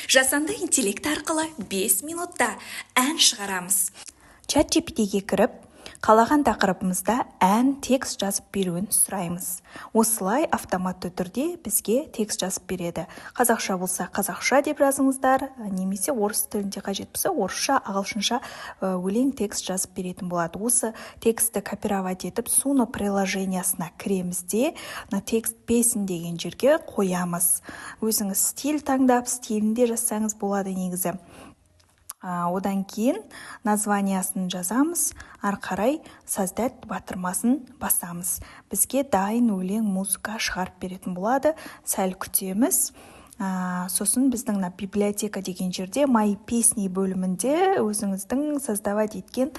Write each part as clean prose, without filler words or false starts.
Жасанды интеллект арқылы 5 минутта ән шығарамыз. ChatGPT-ге кіріп, қалаған тақырыбымызда ән текст жазып беруін сұраймыз. Осылай автоматты түрде бізге текст жазып береді. Қазақша болса қазақша деп жазыңыздар, немесе орыс тілінде қажет болса орысша, ағылшынша өлең текст жазып беретін болады. Осы текстті копировать етіп Suno приложениясына кіреміз де, текст песен деген жерге қоямыз. Өзіңіз стиль таңдап, стилінде жазсаңыз болады негізі. Одан кейін названиясын жазамыз, арқарай создать батырмасын басамыз. Бізге дайын өлең музыка шығарып беретін болады. Сәл күтеміз. Сосын біздің библиотека деген жерде мои песни бөлімінде өзіңіздің создавать еткен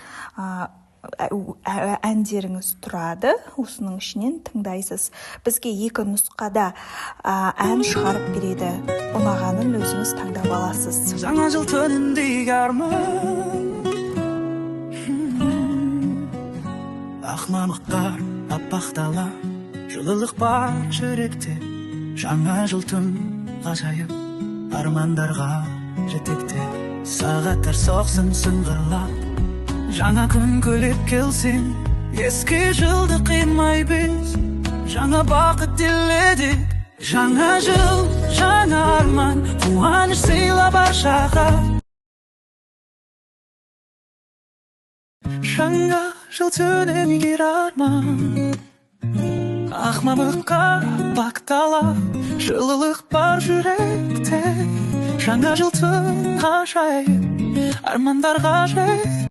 әндеріңіз тұрады. Осының ішінен тыңдайсыз. Бізге екі нұсқада ән шығарып береді. Ұнағанын өзіңіз таңдап аласыз. Жаңа жыл түніндегі арман, ақ мамық қар, аппақ дала, жылылық бар жүректе. Жаңа жыл түн ғажайып, армандарға жетекте. Сағаттар соқсын сыңғырлап, жаңа күн көлеп келсең, ескі жылды қимай біз, жаңа бақыт тіледік. Жаңа жыл, жаңа арман, қуаныш сыйла баршаға. Жаңа жыл түнінде арман, ақ мамыққа аппақ дала, жылылық бар жүректе. Жаңа жыл түн ғажайып, армандарға жет.